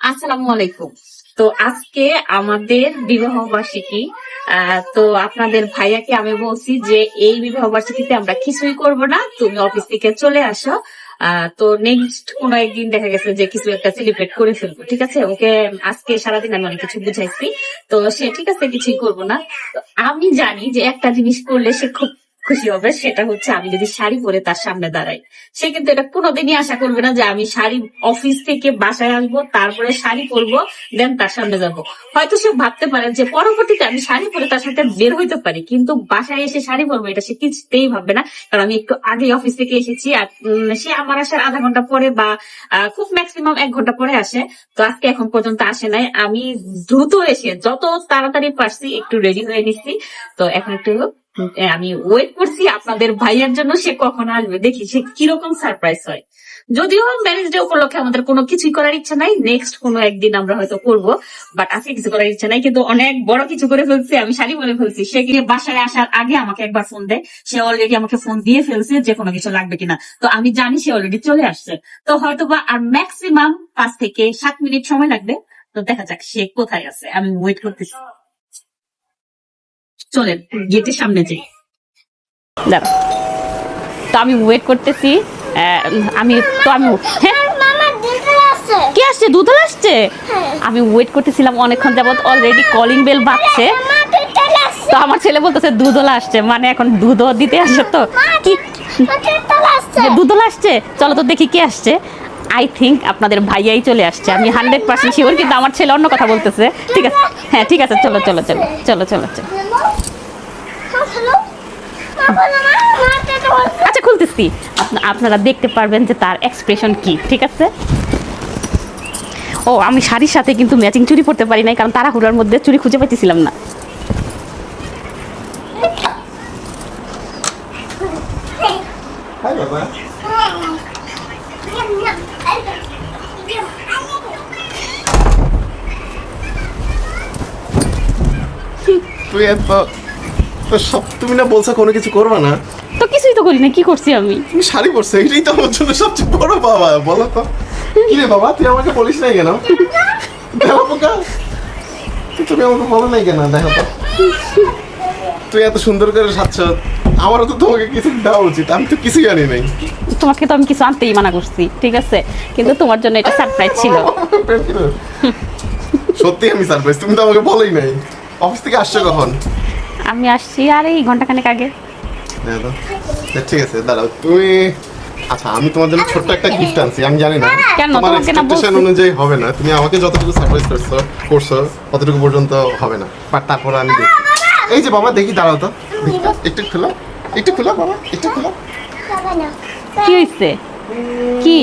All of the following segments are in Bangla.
আসসালামু আলাইকুম। তো আজকে আমাদের বিবাহ বার্ষিকী। তো আপনাদের ভাইয়াকে আমি বলছি যে এই বিবাহ বার্ষিকীতে আমরা কিছুই করব না, তুমি অফিস থেকে চলে আসো। তো নেক্সট কোনো একদিন দেখা গেছে যে কিছু একটা সেলিব্রেট করে ফেলবো, ঠিক আছে? ওকে আজকে সারাদিন আমি অনেক কিছু বুঝাইছি, তো সে ঠিক আছে কিছুই করবো না। তো আমি জানি যে একটা জিনিস করলে সে খুব খুশি হবে, সেটা হচ্ছে আমি যদি শাড়ি পরে তার সামনে দাঁড়াই। সে কিন্তু এটা কোনোদিনই আশা করবে না যে আমি শাড়ি অফিস থেকে বাসায় আসবো, তারপরে শাড়ি পরবো, দেন তার সামনে যাব। হয়তো সে ভাবতে পারে যে পরবর্তীতে আমি শাড়ি পরে তার সাথে বের হইতে পারি, কিন্তু বাসায় এসে শাড়ি পরবো এটা সে কিছুতেই ভাববে না। কারণ আমি একটু আগে অফিস থেকে এসেছি, আর সে আমার আসার আধা ঘন্টা পরে বা খুব ম্যাক্সিমাম 1 ঘন্টা পরে আসে। তো আজকে এখন পর্যন্ত আসে নাই। আমি দ্রুত এসে যত তাড়াতাড়ি পারছি একটু রেডি হয়ে নিচ্ছি। তো এখন একটু আমি ওয়েট করছি আপনাদের ভাইয়ের জন্য, সে কখন আসবে, দেখি সে কিরকম সারপ্রাইজ হয়। যদিও ম্যারেজ ডে উপলক্ষে আমাদের কোনো কিছুই করার ইচ্ছা নাই, নেক্সট কোনো একদিন আমরা হয়তো করবো, বাট আজকে কিছু করার ইচ্ছা নাই। কিন্তু অনেক বড় কিছু করে ফেলছি, আমি শাড়ি পরে ফেলছি। সে গিয়ে বাসায় আসার আগে আমাকে একবার ফোন দেয়, সে অলরেডি আমাকে ফোন দিয়ে ফেলছে যে কোনো কিছু লাগবে কিনা। তো আমি জানি সে অলরেডি চলে আসছে। তো হয়তোবা আর ম্যাক্সিমাম 5 থেকে 7 মিনিট সময় লাগবে। তো দেখা যাক সে কোথায় আছে, আমি ওয়েট করতেছি। চলেন গেটের সামনে যাই। দাঁড়া, তো আমি ওয়েট করতেছি। আমি তো আমি হ্যাঁ, কি আসছে? দুধল আসছে। আমি ওয়েট করতেছিলাম অনেকক্ষণ যাবত, অলরেডি কলিং বেল বাজছে। তো আমার ছেলে বলতেছে দুধলা আসছে, মানে এখন দুধ দিতে আসছে। তো কি দুধলা আসছে? চলো তো দেখি কে আসছে। আই থিঙ্ক আপনাদের ভাইয়াই চলে আসছে, আমি 100% শিওর, কিন্তু আমার ছেলে অন্য কথা বলতেছে। ঠিক আছে, হ্যাঁ ঠিক আছে, চলো চলো চলো চলো চলো চলো। আচ্ছা খুলতেছি, আপনারা দেখতে পারবেন যে তার এক্সপ্রেশন কি, ঠিক আছে? ও, আমি শাড়ির সাথে কিন্তু ম্যাচিং চুড়ি পরতে পারি নাই, কারণ তাড়াহুড়ার মধ্যে চুড়ি খুঁজে পাইতেছিলাম না। তুই এত তো সব তুমি না বলছো কোনো কিছু করবে না। তো কিছুই তো করি না, কি করছি আমি? তুমি শাড়ি পরছো, এটাই তো আমার জন্য সবচেয়ে বড় বাবা। বলো তো কি রে বাবা, তুই আমাকে বলিস নাই কেন? দেখো পোকা, তুমি আমাকে বলো নাই কেন? দেখো তো তুই এত সুন্দর করে সাজছ, আমারও তো তোমাকে কিছু দেওয়া উচিত। আমি তো কিছুই জানি নাই। তোমাকে তো আমি কিছু আনতেই মানা করছি, ঠিক আছে? কিন্তু তোমার জন্য এটা সারপ্রাইজ ছিল। সত্যি আমি সারপ্রাইজ, তুমি তো আমাকে বলোই নাই। অফিস থেকে আসছো কখন? আমি আসছি আর এই ঘন্টাখানেক আগে। ঠিক আছে দাঁড়াও তুমি। আচ্ছা, আমি তোমার জন্য ছোট্ট একটা গিফট আনছি। আমি জানি না কেন তোমার তোমাকে না এক্সপেকটেশন বলছি? অনুযায়ী হবে না, তুমি আমাকে যতটুকু সারপ্রাইজ করছো ততটুকু পর্যন্ত হবে না, বাট তারপর আমি দেখি। এই যে বাবা, দেখি দাঁড়াও তো, একটু খোলো, একটু খোলো বাবা, একটু খোলো। কি হইছে? কি?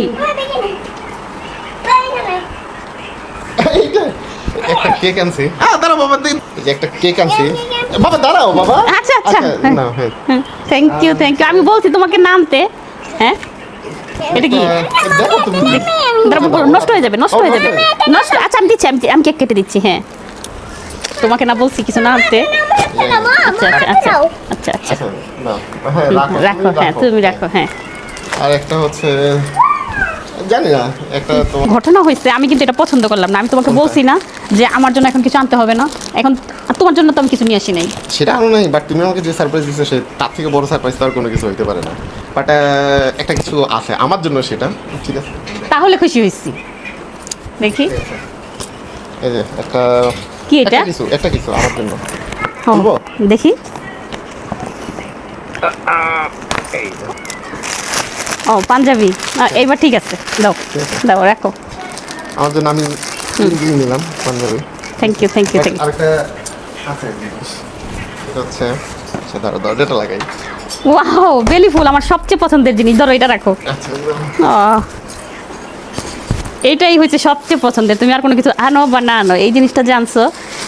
এইটা একটা কেক আনছি। দাঁড়াও বাবা, এই যে একটা কেক আনছি। বাবা দাঁড়াও বাবা। আচ্ছা আচ্ছা, না হ্যাঁ, থ্যাংক ইউ থ্যাংক ইউ। আমি বলছি তোমাকে নামতে। হ্যাঁ, এটা কি? দেখো তুমি। দাঁড়াও, নষ্ট হয়ে যাবে, নষ্ট হয়ে যাবে, নষ্ট। আচ্ছা আমি দিচ্ছি, আমি কেক কেটে দিচ্ছি। হ্যাঁ, তোমাকে না বলছি কিছু না আনতে? আচ্ছা আচ্ছা আচ্ছা আচ্ছা আচ্ছা, আচ্ছা নাও, হ্যাঁ রাখো, হ্যাঁ তুমি রাখো। হ্যাঁ, আর একটা হচ্ছে জানি না, একটা তোমার ঘটনা হয়েছে, আমি কিন্তু এটা পছন্দ করলাম না। আমি তোমাকে বলছি না যে আমার জন্য এখন কিছু আনতে হবে না, এখন তোমার জন্য তো আমি কিছু নিয়ে আসি নাই। সেটা আনো নাই, বাট তুমি আমাকে যে সারপ্রাইজ দিচ্ছ সে তার থেকে বড় সারপ্রাইজ তো আর কোনো কিছু হইতে পারে না। বাট একটা কিছু আছে আমার জন্য, সেটা ঠিক আছে। তাহলে খুশি হয়েছি। দেখি এই যে একটা, কি এটা? একটা কিছু আমার জন্য। ও, খুলবো? দেখি। ও, পাঞ্জাবি। এইবার ঠিক আছে, দাও দাও, রাখো। আমার জন্য আমি নিলাম পাঞ্জাবি। Thank you thank you thank you. আরেকটা আছে জিনিস, এটা হচ্ছে, আচ্ছা দাঁড়াও দরজাটা লাগাই। ওয়াও, বেলি ফুল আমার সবচেয়ে পছন্দের জিনিস। ধরো এটা রাখো। আচ্ছা এইটাই হচ্ছে সবচেয়ে পছন্দের। তুমি আর কোনো কিছু আনো বা না আনো, এই জিনিসটা যে আনছো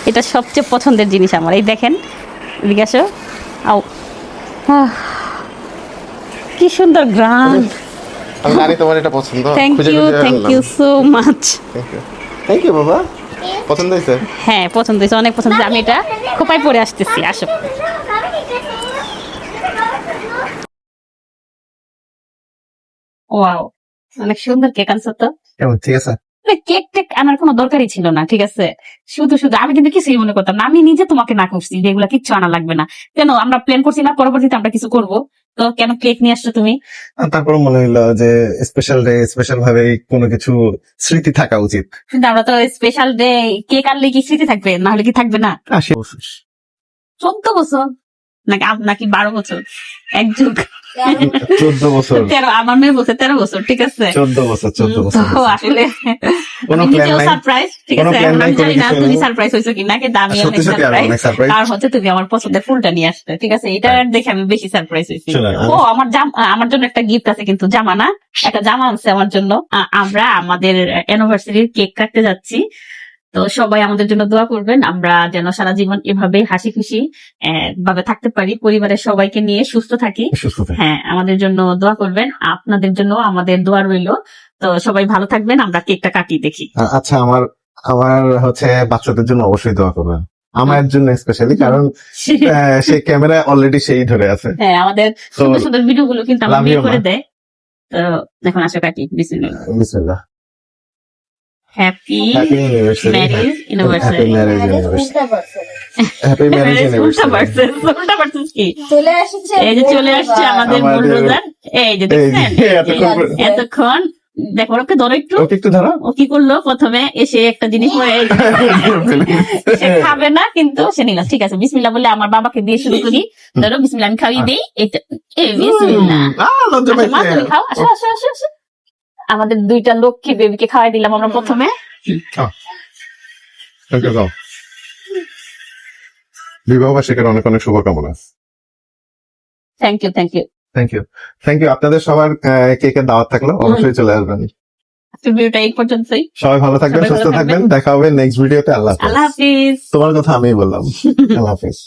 এটা সবচেয়ে পছন্দের জিনিস আমার। এই দেখেন, এদিকে আসো। আও, কি সুন্দর গ্রান। আমি জানি তোমার এটা পছন্দ। Thank you so much. Thank you বাবা। পছন্দ হয়েছে? হ্যাঁ পছন্দ হয়েছে, অনেক পছন্দ হয়েছে। আমি এটা খোপায় পরে আসতেছি, আসো। ওয়াও, অনেক সুন্দর কেক আনছো তো। কেমন, ঠিক আছে? কেক টেক আনার কোনো দরকারই ছিল না, ঠিক আছে? শুধু শুধু আমি কিন্তু কিছুই মনে করতাম না, আমি নিজে তোমাকে না করছি যে এগুলা কিচ্ছু আনা লাগবে না। কেন আমরা প্ল্যান করছি না পরবর্তীতে আমরা কিছু করব? তো কেন কেক নিয়ে আসছো তুমি? তারপর মনে হইলো যে স্পেশাল ডে স্পেশাল ভাবে কোনো কিছু স্মৃতি থাকা উচিত। কিন্তু আমরা তো স্পেশাল ডে কেক আনলে কি স্মৃতি থাকবে, না হলে কি থাকবে না? 14 বছর নাকি 12 বছর, এক যুগ। 14 বছর 13, আমার মেয়ে বলছে 13 বছর, ঠিক আছে? 14 বছর তো আসলে কোনো আমি প্ল্যান নিজেও নাই, সারপ্রাইজ, ঠিক কোনো আছে? প্ল্যান এখন নাই, আমি কোনো জানি না কিছু তুমি নেই। সারপ্রাইজ হয়েছো কিনা, কিন্তু আমি সত্যি অনেক সত্যি আমি সারপ্রাইজ। অনেক সারপ্রাইজ। কারণ হচ্ছে তুমি আমার পছন্দের ফুলটা নিয়ে আসতে, ঠিক আছে? এটা দেখে আমি বেশি সারপ্রাইজ হয়েছি। শোনো, ও আমার জন্য একটা গিফট আছে, কিন্তু জামা না, একটা জামা আছে আমার জন্য। আমরা আমাদের অ্যানিভার্সারির কেক কাটতে যাচ্ছি, তো সবাই আমাদের জন্য দোয়া করবেন, আমরা যেন সারা জীবন এভাবে হাসি খুশি ভাবে থাকতে পারি, পরিবারের সবাইকে নিয়ে সুস্থ থাকি। সুস্থ থাক। হ্যাঁ, আমাদের জন্য দোয়া করবেন, আপনাদের জন্য আমাদের দোয়া রইলো। তো সবাই ভালো থাকবেন, আমরা কেকটা কাটি দেখি। আচ্ছা, আমার আমার হচ্ছে বাচ্চাদের জন্য অবশ্যই দোয়া করবেন, আমার জন্য স্পেশালি, কারণ সেই ক্যামেরা অলরেডি সেই ধরে আছে। হ্যাঁ, আমাদের তো সুন্দর সুন্দর ভিডিও গুলো কিন্তু আমরা love বের you, করে মা। দেয়। তো এখন আসো কাটি, বিসমিল্লাহ। বিসমিল্লাহ। Happy happy anniversary, marriage happy anniversary. Marriage anniversary, happy marriage anniversary. উল্টা পারছিস কি? চলে এসেছে এই যে চলে আসছে আমাদের আমাদের- বুলডোজার, এই যে এই দেখছেন, যে এতক্ষণ দেখো, ওকে ধরো একটু। ওকে একটু ধরো। ও কি করলো, প্রথমে এসে একটা জিনিস পরে সে খাবে না, কিন্তু সে নিল। ঠিক আছে, বিসমিল্লাহ বলে আমার বাবাকে দিয়ে শুরু করি। ধরো, বিসমিল্লাহ আমি খাইয়ে দেই। বিসমিল্লাহ। লজ্জা আচ্ছা, মা পাইছে। তুমি খাও, আসো আসো আসো আসো। আমাদের দুইটা লক্ষ্মী বেবিকে খাওয়াই দিলাম আমরা প্রথমে। ওকে দাও। বিবাহ বার্ষিকীর অনেক অনেক শুভকামনা। Thank you, thank you. Thank you, thank you. আপনাদের সবার কেকের দাওয়াত থাকলো, অবশ্যই চলে আসবেন। ভিডিওটা এই পর্যন্তই। সবাই ভালো থাকবেন, সবাই ভালো সুস্থ থাকবেন, থাকবেন। দেখা হবে নেক্সট ভিডিওতে। আল্লাহ হাফেজ। আল্লাহ হাফিজ। তোমার কথা আমিই বললাম। আল্লাহ হাফেজ।